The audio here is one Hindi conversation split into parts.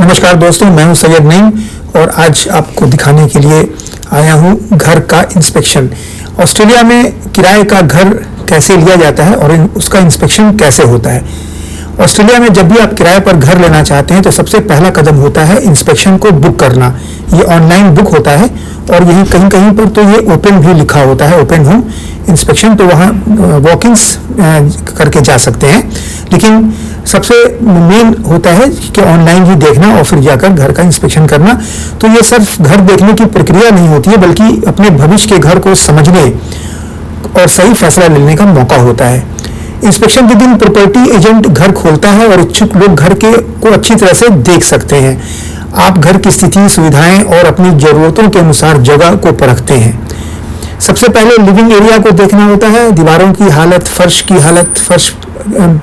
नमस्कार दोस्तों, मैं हूं सैयद नईम और आज आपको दिखाने के लिए आया हूं घर का इंस्पेक्शन। ऑस्ट्रेलिया में किराए का घर कैसे लिया जाता है और उसका इंस्पेक्शन कैसे होता है। ऑस्ट्रेलिया में जब भी आप किराए पर घर लेना चाहते हैं तो सबसे पहला कदम होता है इंस्पेक्शन को बुक करना। ये ऑनलाइन बुक होता है और यही कहीं कहीं पर तो ये ओपन भी लिखा होता है, ओपन होम इंस्पेक्शन, तो वहाँ वॉक-इन्स करके जा सकते हैं। लेकिन सबसे मेन होता है कि ऑनलाइन ही देखना और फिर जाकर घर का इंस्पेक्शन करना। तो ये सिर्फ घर देखने की प्रक्रिया नहीं होती है, बल्कि अपने भविष्य के घर को समझने और सही फैसला लेने का मौका होता है। इंस्पेक्शन के दिन प्रॉपर्टी एजेंट घर खोलता है और इच्छुक लोग घर को अच्छी तरह से देख सकते हैं। आप घर की स्थिति, सुविधाएं और अपनी जरूरतों के अनुसार जगह को परखते हैं। सबसे पहले लिविंग एरिया को देखना होता है। दीवारों की हालत, फर्श की हालत, फर्श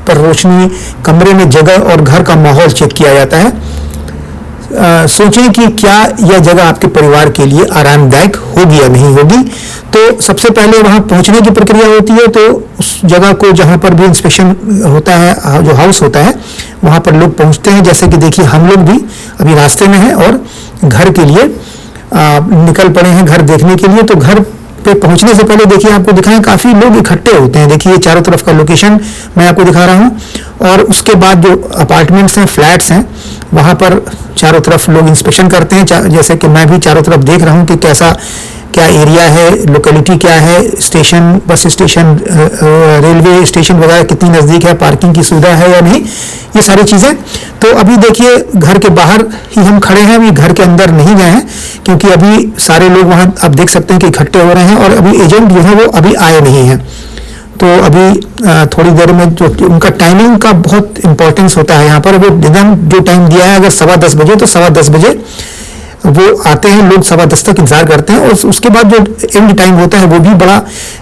पर रोशनी, कमरे में जगह और घर का माहौल चेक किया जाता है। सोचें कि क्या यह जगह आपके परिवार के लिए आरामदायक होगी या नहीं होगी। तो सबसे पहले वहां पहुंचने की प्रक्रिया होती है। तो उस जगह को जहां पर भी इंस्पेक्शन होता है, जो हाउस होता है, वहां पर लोग पहुंचते हैं। जैसे कि देखिए, हम लोग भी अभी रास्ते में हैं और घर के लिए निकल पड़े हैं, घर देखने के लिए। तो घर पे पहुंचने से पहले देखिए, आपको दिखाएं, काफी लोग इकट्ठे होते हैं। देखिए, चारों तरफ का लोकेशन मैं आपको दिखा रहा हूं। और उसके बाद जो अपार्टमेंट्स हैं, फ्लैट्स हैं, वहां पर चारों तरफ लोग इंस्पेक्शन करते हैं। जैसे कि मैं भी चारों तरफ देख रहा हूं कि क्या एरिया है, लोकेलिटी क्या है, station, bus station, railway station वगैरह कितनी नज़दीक है, पार्किंग की सुविधा है या नहीं, ये सारी चीज़ें। तो अभी देखिए, घर के बाहर ही हम खड़े हैं, अभी घर के अंदर नहीं गए हैं, क्योंकि अभी सारे लोग वहाँ आप देख सकते हैं कि इकट्ठे हो रहे हैं और अभी एजेंट जो है वो अभी आए नहीं हैं। तो अभी थोड़ी देर में जो उनका टाइमिंग का बहुत इंपॉर्टेंस होता है यहाँ पर। वो एकदम जो टाइम दिया है, अगर 10:15 बजे तो 10:15 बजे वो आते हैं। लोग 10:15 तक इंतजार करते हैं और उसके बाद जो एंड टाइम होता है वो भी बड़ा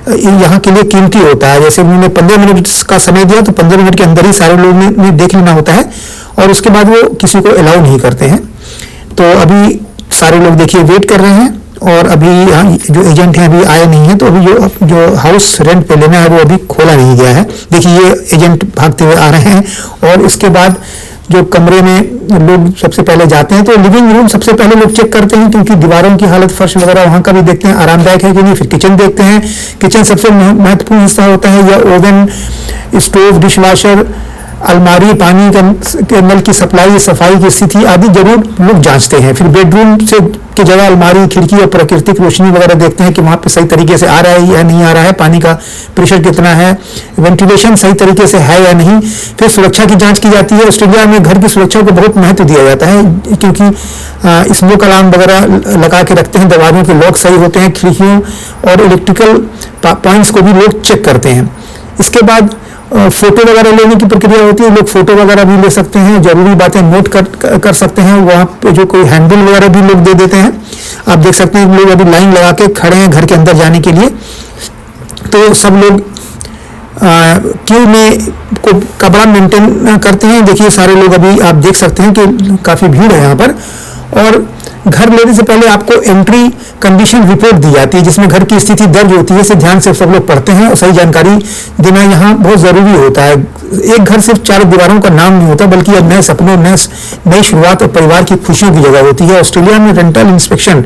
यहाँ के लिए कीमती होता है। जैसे उन्होंने 15 मिनट का समय दिया तो 15 मिनट के अंदर ही सारे लोगों ने देख लेना होता है और उसके बाद वो किसी को अलाउ नहीं करते हैं। तो अभी सारे लोग देखिए वेट कर रहे हैं और अभी यहाँ जो एजेंट हैं अभी आए नहीं हैं। तो अभी जो हाउस रेंट पे लेना है वो अभी खोला नहीं गया है। देखिए, ये एजेंट भागते हुए आ रहे हैं और इसके बाद जो कमरे में लोग सबसे पहले जाते हैं तो लिविंग रूम सबसे पहले लोग चेक करते हैं, क्योंकि दीवारों की हालत, फर्श वगैरह वहाँ का भी देखते हैं आरामदायक है कि नहीं। फिर किचन देखते हैं। किचन सबसे महत्वपूर्ण हिस्सा होता है। यह ओवन, स्टोव, डिशवॉशर, अलमारी, पानी के नल की सप्लाई, सफाई की स्थिति आदि जरूर लोग जांचते हैं। फिर बेडरूम से की जगह अलमारी, खिड़की और प्राकृतिक रोशनी वगैरह देखते हैं कि वहाँ पे सही तरीके से आ रहा है या नहीं आ रहा है, पानी का प्रेशर कितना है, वेंटिलेशन सही तरीके से है या नहीं। फिर सुरक्षा की जांच की जाती है। ऑस्ट्रेलिया में घर की सुरक्षा को बहुत महत्व दिया जाता है, क्योंकि स्मोक अलार्म वगैरह लगा के रखते हैं, दरवाजों के लॉक सही होते हैं, खिड़कियों और इलेक्ट्रिकल पॉइंट्स को भी लोग चेक करते हैं। इसके बाद फोटो वगैरह लेने की प्रक्रिया होती है। लोग फोटो वगैरह भी ले सकते हैं, जरूरी बातें नोट कर सकते हैं। वहाँ पे जो कोई हैंडबिल वगैरह भी लोग दे देते हैं। आप देख सकते हैं लोग अभी लाइन लगा के खड़े हैं घर के अंदर जाने के लिए। तो सब लोग क्यू में को कपड़ा मेंटेन करते हैं। देखिए, सारे लोग अभी आप देख सकते हैं कि काफ़ी भीड़ है यहाँ पर। और घर लेने से पहले आपको एंट्री कंडीशन रिपोर्ट दी जाती है, जिसमें घर की स्थिति दर्ज होती है। इसे ध्यान से सब लोग पढ़ते हैं और सही जानकारी देना यहाँ बहुत ज़रूरी होता है। एक घर सिर्फ चार दीवारों का नाम नहीं होता, बल्कि अब नए सपनों, नई शुरुआत और परिवार की खुशियों की जगह होती है। ऑस्ट्रेलिया में रेंटल इंस्पेक्शन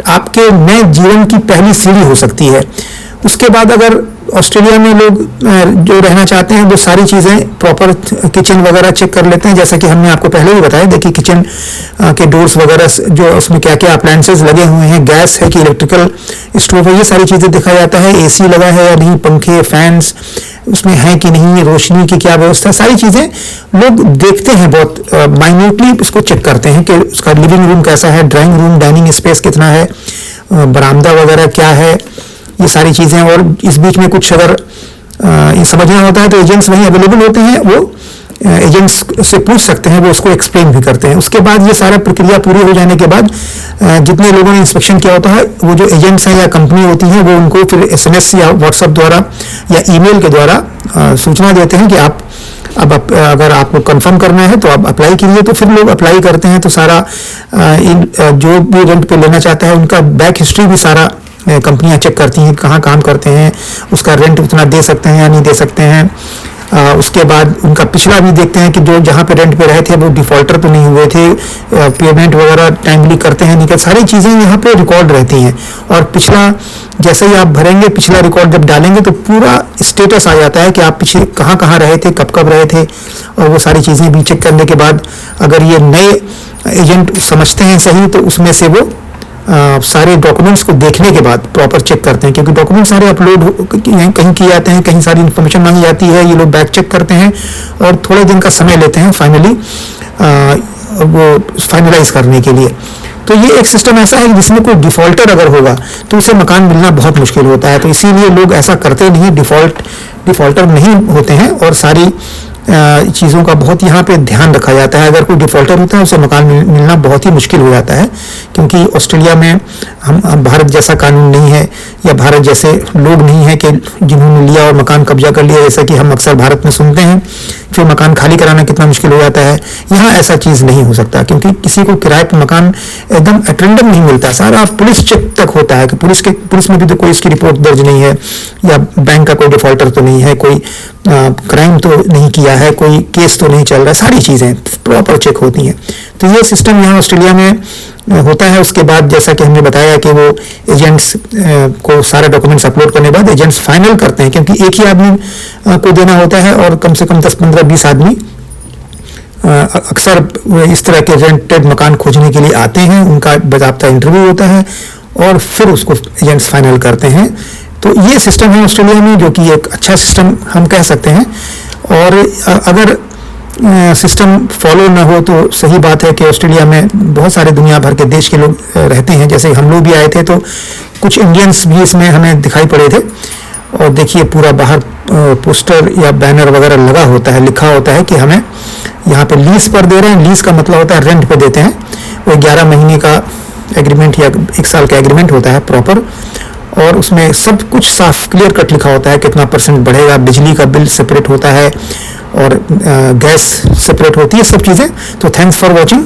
आपके नए जीवन की पहली सीढ़ी हो सकती है। उसके बाद अगर ऑस्ट्रेलिया में लोग जो रहना चाहते हैं वो सारी चीज़ें प्रॉपर किचन वगैरह चेक कर लेते हैं, जैसा कि हमने आपको पहले ही बताया। देखिए, किचन के डोर्स वगैरह जो उसमें क्या क्या अप्लायंसेस लगे हुए हैं, गैस है कि इलेक्ट्रिकल स्टोव है, ये सारी चीज़ें देखा जाता है। एसी लगा है या नहीं, पंखे, फैंस उसमें है कि नहीं, रोशनी की क्या व्यवस्था, सारी चीज़ें लोग देखते हैं। बहुत माइन्यूटली इसको चेक करते हैं कि उसका लिविंग रूम कैसा है, ड्राइंग रूम, डाइनिंग स्पेस कितना है, बरामदा वगैरह क्या है, ये सारी चीज़ें। और इस बीच में कुछ अगर ये समझना होता है तो एजेंट्स वहीं अवेलेबल होते हैं, वो एजेंट्स से पूछ सकते हैं, वो उसको एक्सप्लेन भी करते हैं। उसके बाद ये सारा प्रक्रिया पूरी हो जाने के बाद जितने लोगों ने इंस्पेक्शन किया होता है, वो जो एजेंट्स हैं या कंपनी होती है, वो उनको फिर SMS या व्हाट्सएप द्वारा या ईमेल के द्वारा सूचना देते हैं कि अब अगर आपको कंफर्म करना है तो आप अप्लाई कीजिए। तो फिर लोग अप्लाई करते हैं। तो सारा जो भी रेंट पे लेना चाहता है उनका बैक हिस्ट्री भी सारा कंपनियां चेक करती हैं, कहाँ काम करते हैं, उसका रेंट उतना दे सकते हैं या नहीं दे सकते हैं, उसके बाद उनका पिछला भी देखते हैं कि जो जहाँ पे रेंट पे रहे थे वो डिफॉल्टर तो नहीं हुए थे, पेमेंट वगैरह टाइमली करते हैं नहीं करते, सारी चीज़ें यहाँ पे रिकॉर्ड रहती हैं। और पिछला जैसे ही आप भरेंगे, पिछला रिकॉर्ड जब डालेंगे तो पूरा स्टेटस आ जाता है कि आप पीछे कहाँ कहाँ रहे थे, कब कब रहे थे, और वो सारी चीज़ें भी चेक करने के बाद अगर ये नए एजेंट समझते हैं सही तो उसमें से वो सारे डॉक्यूमेंट्स को देखने के बाद प्रॉपर चेक करते हैं, क्योंकि डॉक्यूमेंट सारे अपलोड कहीं किए जाते हैं, कहीं सारी इन्फॉर्मेशन मांगी जाती है, ये लोग बैक चेक करते हैं और थोड़े दिन का समय लेते हैं फाइनली वो फाइनलाइज करने के लिए। तो ये एक सिस्टम ऐसा है जिसमें कोई डिफॉल्टर अगर होगा तो उसे मकान मिलना बहुत मुश्किल होता है, तो इसीलिए लोग ऐसा करते नहीं, डिफॉल्टर नहीं होते हैं और सारी चीज़ों का बहुत यहाँ पे ध्यान रखा जाता है। अगर कोई डिफॉल्टर होता है उसे मकान मिलना बहुत ही मुश्किल हो जाता है, क्योंकि ऑस्ट्रेलिया में हम भारत जैसा कानून नहीं है या भारत जैसे लोग नहीं है कि जिन्होंने लिया और मकान कब्जा कर लिया, जैसा कि हम अक्सर भारत में सुनते हैं कि मकान खाली कराना कितना मुश्किल हो जाता है। यहाँ ऐसा चीज़ नहीं हो सकता, क्योंकि किसी को किराए पर मकान एकदम एट रैंडम नहीं मिलता, सारा पुलिस चेक तक होता है कि पुलिस में भी तो कोई इसकी रिपोर्ट दर्ज नहीं है, या बैंक का कोई डिफॉल्टर तो नहीं है, कोई क्राइम तो नहीं किया है, कोई केस तो नहीं चल रहा, सारी चीज़ें प्रॉपर चेक होती हैं। तो ये सिस्टम यहाँ ऑस्ट्रेलिया में होता है। उसके बाद जैसा कि हमने बताया कि वो एजेंट्स को सारे डॉक्यूमेंट्स अपलोड करने के बाद एजेंट्स फाइनल करते हैं, क्योंकि एक ही आदमी को देना होता है और कम से कम 10, 15, 20 आदमी अक्सर इस तरह के रेंटेड मकान खोजने के लिए आते हैं, उनका बाकायदा इंटरव्यू होता है और फिर उसको एजेंट्स फाइनल करते हैं। तो ये सिस्टम है ऑस्ट्रेलिया में, जो कि एक अच्छा सिस्टम हम कह सकते हैं। और अगर सिस्टम फॉलो ना हो तो सही बात है कि ऑस्ट्रेलिया में बहुत सारे दुनिया भर के देश के लोग रहते हैं, जैसे हम लोग भी आए थे तो कुछ इंडियंस भी इसमें हमें दिखाई पड़े थे। और देखिए पूरा बाहर पोस्टर या बैनर वगैरह लगा होता है, लिखा होता है कि हमें यहाँ पे लीज पर दे रहे हैं। लीज का मतलब होता है रेंट पे देते हैं। वो 11 महीने का एग्रीमेंट या 1 साल का एग्रीमेंट होता है प्रॉपर, और उसमें सब कुछ साफ क्लियर कट लिखा होता है, कितना % बढ़ेगा, बिजली का बिल सेपरेट होता है और गैस सेपरेट होती है, सब चीज़ें। तो थैंक्स फॉर वॉचिंग।